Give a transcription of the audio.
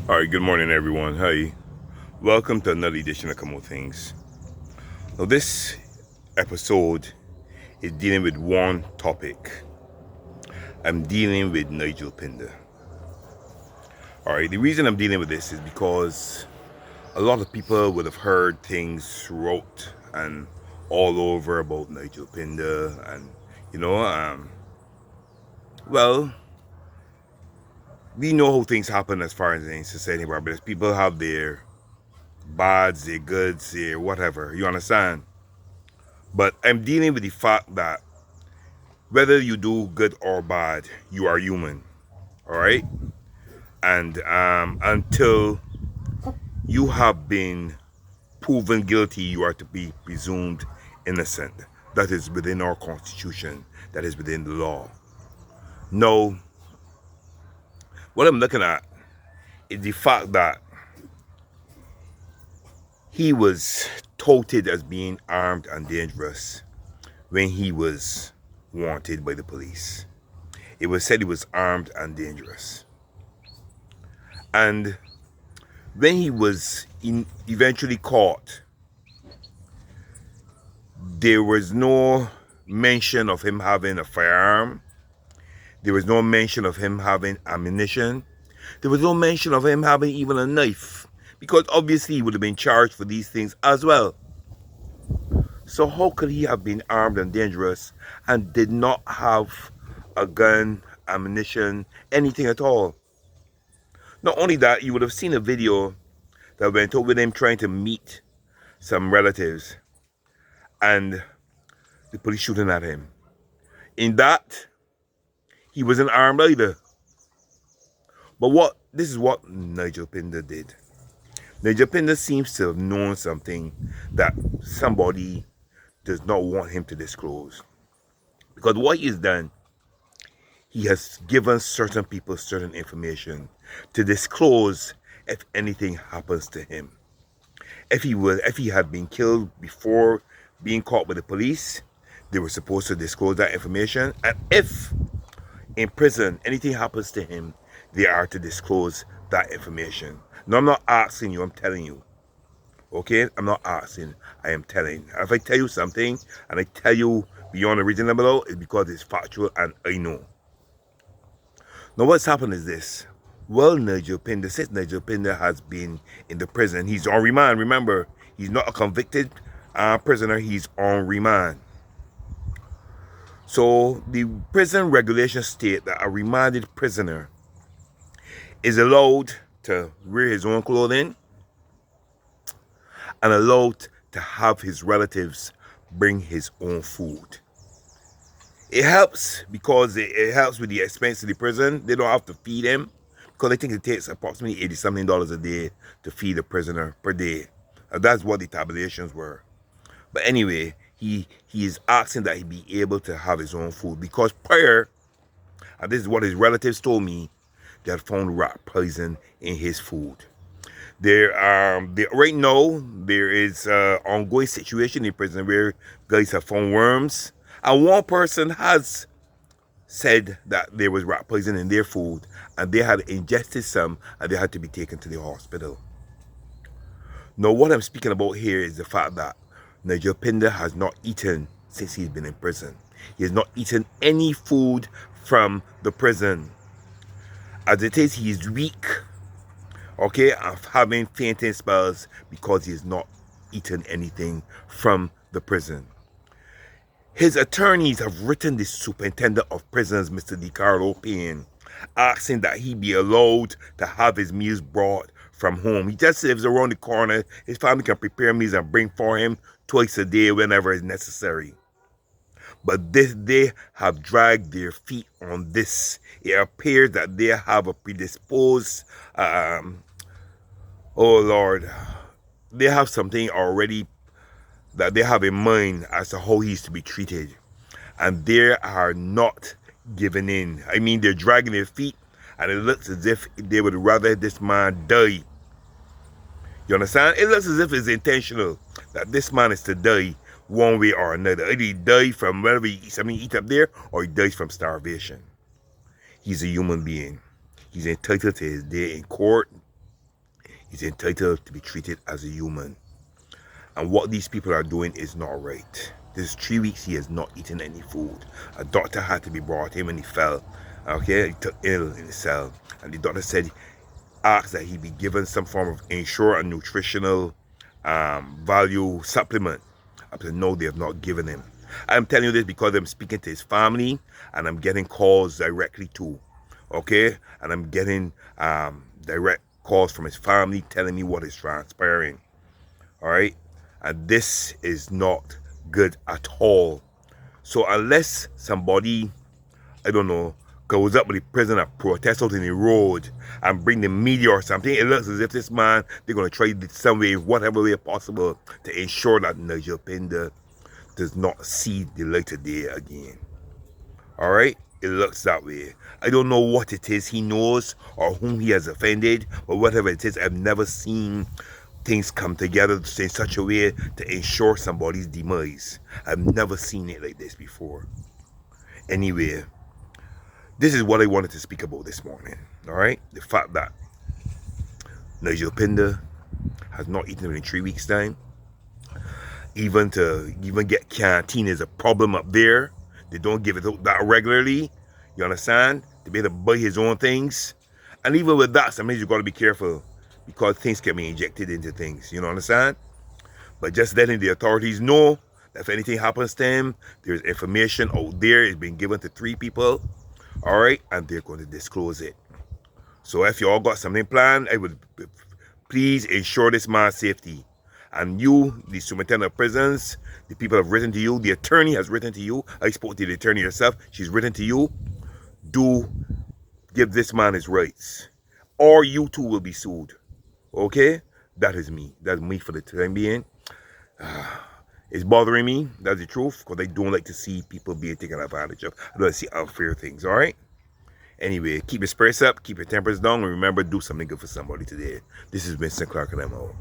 All right, good morning, everyone. Hey, welcome to another edition of Come On Things. Now, this episode is dealing with one topic. I'm dealing with Nigel Pinder. All right, the reason I'm dealing with this is because a lot of people would have heard things wrote and all over about Nigel Pinder, and you know, well, we know how things happen as far as in society, but people have their bads, their goods, their whatever. You understand? But I'm dealing with the fact that whether you do good or bad, you are human. All right? And until you have been proven guilty, you are to be presumed innocent. That is within our constitution, that is within the law. No, what I'm looking at is the fact that he was touted as being armed and dangerous when he was wanted by the police. It was said he was armed and dangerous. And when he was eventually caught, there was no mention of him having a firearm. There was no mention of him having ammunition. There was no mention of him having even a knife, because obviously he would have been charged for these things as well. So how could he have been armed and dangerous and did not have a gun, ammunition, anything at all? Not only that, you would have seen a video that went over him trying to meet some relatives and the police shooting at him. In that, he wasn't armed either. But this is what Nigel Pinder did. Nigel Pinder seems to have known something that somebody does not want him to disclose. Because what he's done, he has given certain people certain information to disclose if anything happens to him. If he had been killed before being caught by the police, they were supposed to disclose that information. And if in prison anything happens to him, they are to disclose that information. No, I'm not asking you, I'm telling you. Okay? I'm not asking, I am telling. If I tell you something and I tell you beyond a reasonable doubt, it's because it's factual and I know. Now what's happened is this. Well, since Nigel Pinder has been in the prison, he's on remand. Remember, he's not a convicted prisoner, he's on remand. So the prison regulations state that a remanded prisoner is allowed to wear his own clothing and allowed to have his relatives bring his own food. It helps because it helps with the expense of the prison. They don't have to feed him, because I think it takes approximately $80-something a day to feed a prisoner per day. And that's what the tabulations were. But anyway, he is asking that he be able to have his own food, because prior, and this is what his relatives told me, they had found rat poison in his food. Right now there is an ongoing situation in prison where guys have found worms, and one person has said that there was rat poison in their food and they had ingested some and they had to be taken to the hospital. Now what I'm speaking about here is the fact that Nigel Pinder has not eaten since he's been in prison. He has not eaten any food from the prison. As it is, he is weak, okay, of having fainting spells because he has not eaten anything from the prison. His attorneys have written the superintendent of prisons, Mr. DiCarlo Payne, asking that he be allowed to have his meals brought from home. He just lives around the corner. His family can prepare meals and bring for him twice a day whenever it's necessary. But they have dragged their feet on this. It appears that they have a predisposed, oh Lord, they have something already that they have in mind as to how he's to be treated. And they are not giving in. I mean, they're dragging their feet, and it looks as if they would rather this man die. You understand? It looks as if it's intentional that this man is to die one way or another. Either he dies from whatever he eats, something he eats up there, or he dies from starvation. He's a human being. He's entitled to his day in court. He's entitled to be treated as a human. And what these people are doing is not right. This is 3 weeks he has not eaten any food. A doctor had to be brought in when he fell. Okay, he took ill in the cell. And the doctor said, asked that he be given some form of ensure and nutritional value supplement. Up to now, they have not given him. I'm telling you this because I'm speaking to his family and I'm getting calls directly too. Okay? And I'm getting direct calls from his family telling me what is transpiring. Alright? And this is not good at all. So unless somebody, I don't know, goes up with the prisoner, protest out in the road and bring the media or something, it looks as if this man, they're going to try some way, whatever way possible, to ensure that Nigel Pinder does not see the light of day again. Alright? It looks that way. I don't know what it is he knows or whom he has offended, but whatever it is, I've never seen things come together in such a way to ensure somebody's demise. I've never seen it like this before. Anyway, this is what I wanted to speak about this morning. Alright? The fact that Nigel Pinder has not eaten in 3 weeks' time. Even get canteen is a problem up there. They don't give it out that regularly. You understand? To be able to buy his own things. And even with that, sometimes you got to be careful because things can be injected into things. You know, understand? But just letting the authorities know that if anything happens to him, there's information out there. It's been given to 3 people. Alright? And they're going to disclose it. So if you all got something planned, I would please ensure this man's safety. And you, the superintendent of prisons, the people have written to you, the attorney has written to you. I spoke to the attorney herself. She's written to you. Do give this man his rights. Or you too will be sued. Okay? That is me. That's me for the time being. It's bothering me. That's the truth. Because I don't like to see people being taken advantage of. I don't like to see unfair things. Alright? Anyway, keep your spirits up. Keep your tempers down. And remember, do something good for somebody today. This is Vincent Clark and I'm out.